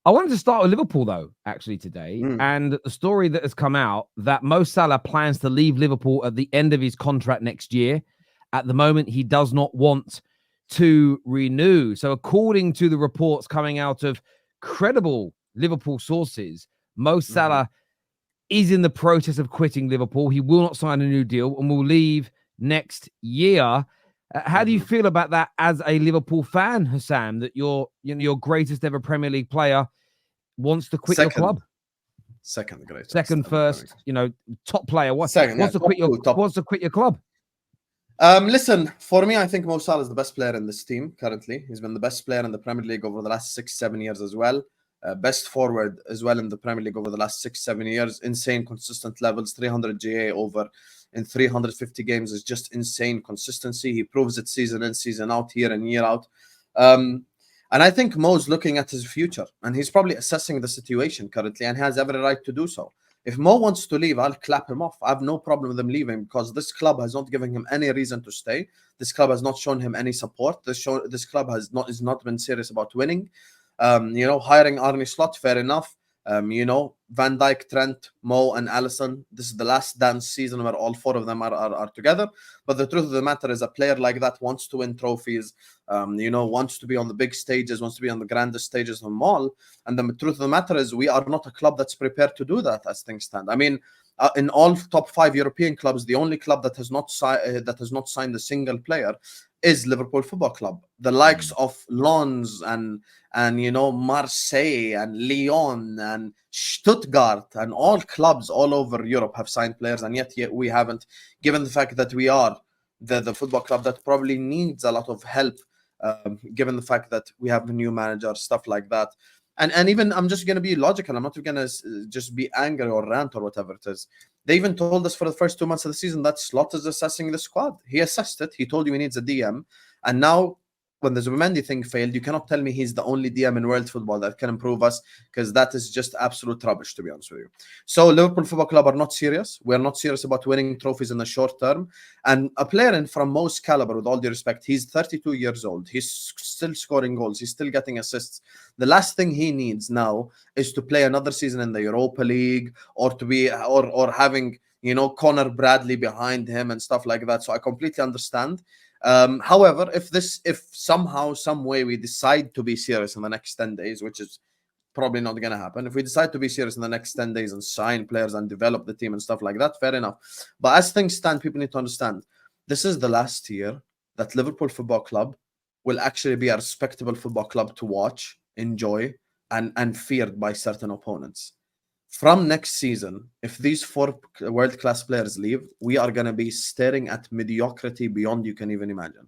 I wanted to start with Liverpool, though, actually, today. And the story that has come out that Mo Salah plans to leave Liverpool at the end of his contract next year. At the moment, he does not want to renew. So according to the reports coming out of credible Liverpool sources, Mo Salah is in the process of quitting Liverpool. He will not sign a new deal and will leave next year. How do you feel about that as a Liverpool fan, Hassam, that your greatest ever Premier League player wants to quit your club? Second greatest. Second, first, top player. Wants to quit your club. Listen, for me, I think Mo Salah is the best player in this team currently. He's been the best player in the Premier League over the last 6-7 years as well. Best forward as well in the Premier League over the last 6-7 years. Insane consistent levels. 300 GA over in 350 games is just insane consistency. He proves it season in, season out, year in, year out. And I think Mo's looking at his future, and he's probably assessing the situation currently, and has every right to do so. If Mo wants to leave, I'll clap him off. I have no problem with him leaving, because this club has not given him any reason to stay. This club has not shown him any support. This club is not been serious about winning. Hiring Arne Slot, fair enough. Van Dijk, Trent, Mo, and Alisson. This is the last dance season where all four of them are together. But the truth of the matter is, a player like that wants to win trophies, wants to be on the big stages, wants to be on the grandest stages of them all. And the truth of the matter is, we are not a club that's prepared to do that as things stand. I mean, in all top 5 European clubs, the only club that has not signed a single player is Liverpool Football Club. The likes of Lens and Marseille and Lyon and Stuttgart and all clubs all over Europe have signed players, and yet we haven't, given the fact that we are the football club that probably needs a lot of help, given the fact that we have a new manager, stuff like that. And even, I'm just going to be logical. I'm not going to just be angry or rant or whatever it is. They even told us for the first 2 months of the season that Slot is assessing the squad. He assessed it. He told you he needs a DM. And now, when the Zubimendi thing failed, you cannot tell me he's the only DM in world football that can improve us, because that is just absolute rubbish, to be honest with you. So Liverpool Football Club are not serious. We're not serious about winning trophies in the short term. And a player from Mo's caliber, with all due respect, he's 32 years old. He's still scoring goals. He's still getting assists. The last thing he needs now is to play another season in the Europa League, or to be or having Conor Bradley behind him and stuff like that. So I completely understand. However, if somehow, some way we decide to be serious in the next 10 days, which is probably not going to happen, if we decide to be serious in the next 10 days and sign players and develop the team and stuff like that, fair enough. But as things stand, people need to understand, this is the last year that Liverpool Football Club will actually be a respectable football club to watch, enjoy, and feared by certain opponents. From next season, if these 4 world-class players leave, we are going to be staring at mediocrity beyond you can even imagine.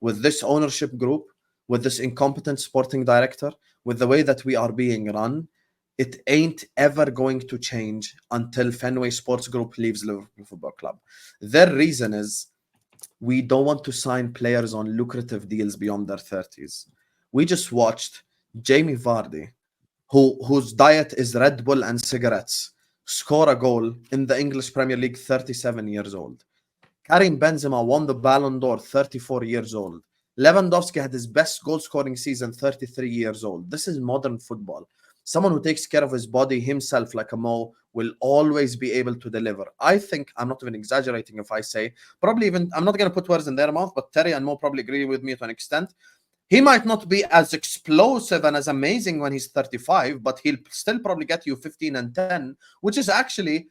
With this ownership group, with this incompetent sporting director, with the way that we are being run, it ain't ever going to change until Fenway Sports Group leaves Liverpool Football Club. Their reason is, we don't want to sign players on lucrative deals beyond their 30s. We just watched Jamie Vardy, whose diet is Red Bull and cigarettes, score a goal in the English Premier League, 37 years old. Karim Benzema won the Ballon d'Or, 34 years old. Lewandowski had his best goal-scoring season, 33 years old. This is modern football. Someone who takes care of his body himself like a Mo will always be able to deliver. I think, I'm not even exaggerating if I say, probably even, I'm not going to put words in their mouth, but Terry and Mo probably agree with me to an extent. He might not be as explosive and as amazing when he's 35, but he'll still probably get you 15 and 10, which is actually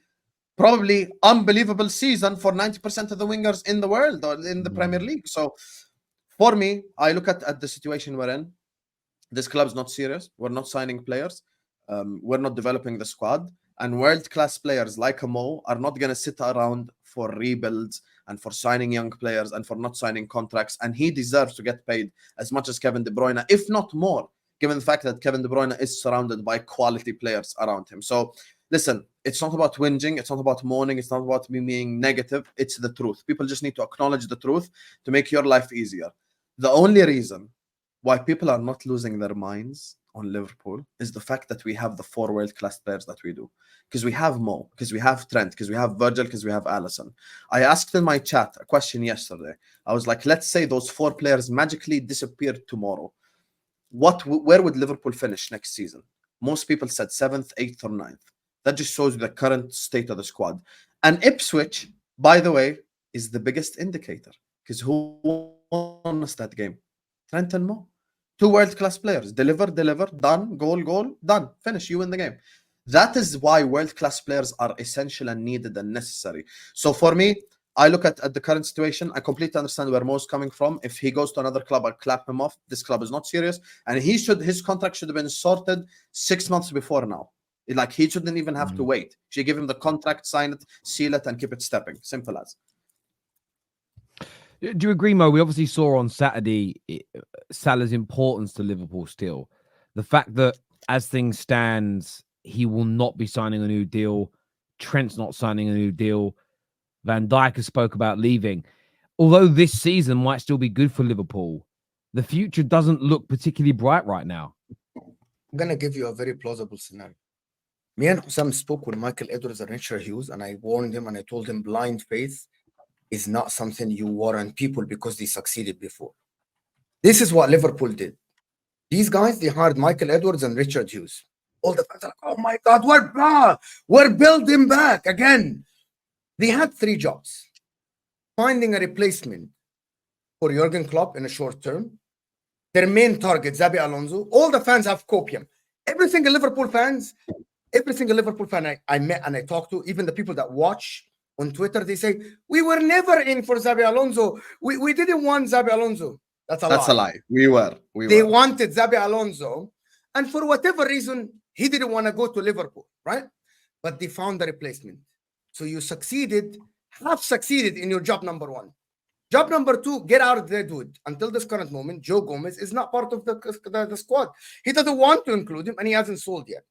probably unbelievable season for 90% of the wingers in the world or in the Premier League. So for me, I look at the situation we're in. This club's not serious. We're not signing players. We're not developing the squad. And world-class players like Mo are not going to sit around for rebuilds and for signing young players and for not signing contracts. And he deserves to get paid as much as Kevin De Bruyne, if not more, given the fact that Kevin De Bruyne is surrounded by quality players around him. So listen, it's not about whinging. It's not about mourning. It's not about me being negative. It's the truth. People just need to acknowledge the truth to make your life easier. The only reason why people are not losing their minds on Liverpool is the fact that we have the 4 world-class players that we do. Because we have Mo, because we have Trent, because we have Virgil, because we have Alisson. I asked in my chat a question yesterday. I was like, let's say those 4 players magically disappeared tomorrow. Where would Liverpool finish next season? Most people said 7th, 8th, or 9th. That just shows you the current state of the squad. And Ipswich, by the way, is the biggest indicator, because who won us that game? Trent and Mo. 2 world-class players. Deliver, done, goal, done. Finish, you win the game. That is why world-class players are essential and needed and necessary. So for me, I look at the current situation. I completely understand where Mo's coming from. If he goes to another club, I'll clap him off. This club is not serious. And his contract should have been sorted 6 months before now. Like, he shouldn't even have to wait. She give him the contract, sign it, seal it, and keep it stepping. Simple as. Do you agree, Mo? We obviously saw on Saturday Salah's importance to Liverpool still. The fact that as things stands, he will not be signing a new deal. Trent's not signing a new deal. Van Dijk has spoke about leaving. Although this season might still be good for Liverpool, the future doesn't look particularly bright right now. I'm going to give you a very plausible scenario. Me and Hussam spoke with Michael Edwards and Richard Hughes, and I warned him and I told him blind faith is not something you warrant people because they succeeded before. This is what Liverpool did. These guys, they hired Michael Edwards and Richard Hughes. All the fans are like, oh my God, we're building back again. They had 3 jobs. Finding a replacement for Jurgen Klopp in a short term. Their main target, Xabi Alonso. All the fans have copium. Every single Liverpool fan I met and I talked to, even the people that watch on Twitter, they say, we were never in for Xabi Alonso. We didn't want Xabi Alonso. That's a lie. We were. They wanted Xabi Alonso. And for whatever reason, he didn't want to go to Liverpool, right? But they found a replacement. So you have succeeded in your job number 1. Job number 2, get out of there, dude. Until this current moment, Joe Gomez is not part of the squad. He doesn't want to include him, and he hasn't sold yet.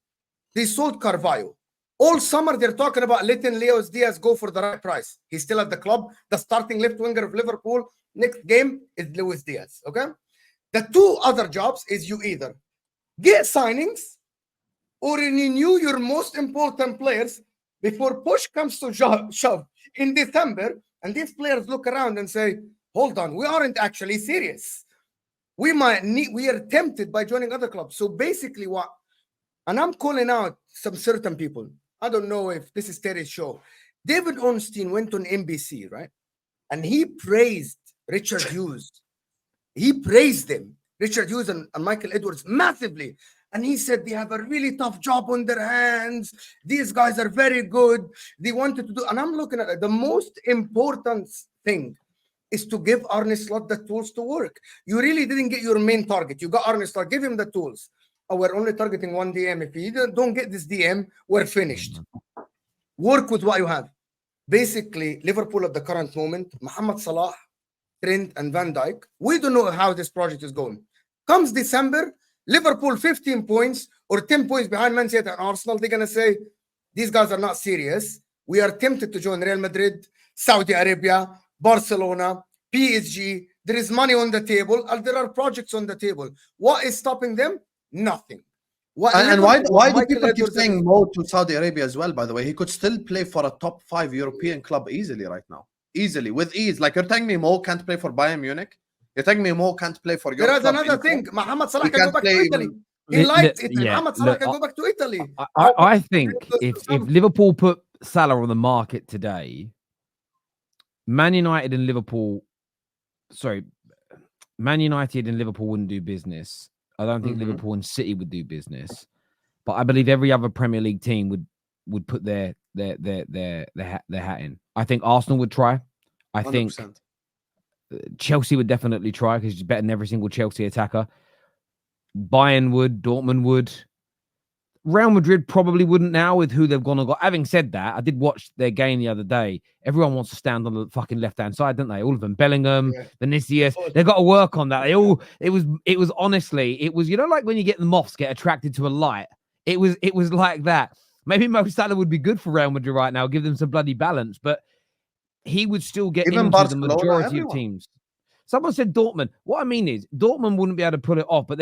They sold Carvalho. All summer, they're talking about letting Luis Diaz go for the right price. He's still at the club. The starting left winger of Liverpool next game is Luis Diaz, okay? The 2 other jobs is you either get signings or renew your most important players before push comes to shove in December, and these players look around and say, hold on, we aren't actually serious. We are tempted by joining other clubs. So basically and I'm calling out some certain people. I don't know if this is Terry's show. David Ornstein went on NBC, right? And he praised Richard Hughes. He praised them, Richard Hughes and Michael Edwards, massively. And he said they have a really tough job on their hands. These guys are very good. They wanted to do, and I'm looking at it. The most important thing is to give Arne Slot the tools to work. You really didn't get your main target. You got Arne Slot, give him the tools. Oh, we're only targeting 1 DM. If you don't get this DM, we're finished. Work with what you have. Basically, Liverpool at the current moment, Mohamed Salah, Trent, and Van Dijk. We don't know how this project is going. Comes December, Liverpool 15 points or 10 points behind Man City and Arsenal. They're going to say, these guys are not serious. We are tempted to join Real Madrid, Saudi Arabia, Barcelona, PSG. There is money on the table, and there are projects on the table. What is stopping them? Nothing. And why do people keep saying Mo to Saudi Arabia as well, by the way? He could still play for a top 5 European club easily right now. Easily, with ease. Like, you're telling me Mo can't play for Bayern Munich? You're telling me Mo can't play for your club? There is another thing. Mohamed Salah can go back to Italy. He liked it. Mohamed Salah can go back to Italy. I think if Liverpool put Salah on the market today, Man United and Liverpool wouldn't do business. I don't think Liverpool and City would do business, but I believe every other Premier League team would put their hat in. I think Arsenal would try. I 100%. Think Chelsea would definitely try because he's better than every single Chelsea attacker. Bayern would, Dortmund would. Real Madrid probably wouldn't now with who they've gone and got. Having said that, I did watch their game the other day. Everyone wants to stand on the fucking left-hand side, don't they? All of them. Bellingham, Vinicius. They've got to work on that. It was honestly, you know, like when you get the moths get attracted to a light. It was like that. Maybe Mo Salah would be good for Real Madrid right now, give them some bloody balance, but he would still get even into Barcelona, the majority of teams. Someone said Dortmund. What I mean is Dortmund wouldn't be able to pull it off, but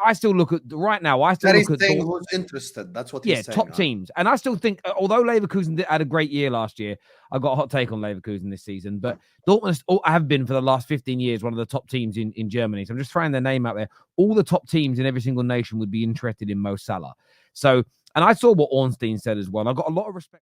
I still look at right now. I still That look he's at saying who's interested. That's what he's saying. top teams. And I still think, although Leverkusen had a great year last year, I've got a hot take on Leverkusen this season. But Dortmund have been for the last 15 years one of the top teams in Germany. So I'm just throwing their name out there. All the top teams in every single nation would be interested in Mo Salah. So, and I saw what Ornstein said as well. I've got a lot of respect.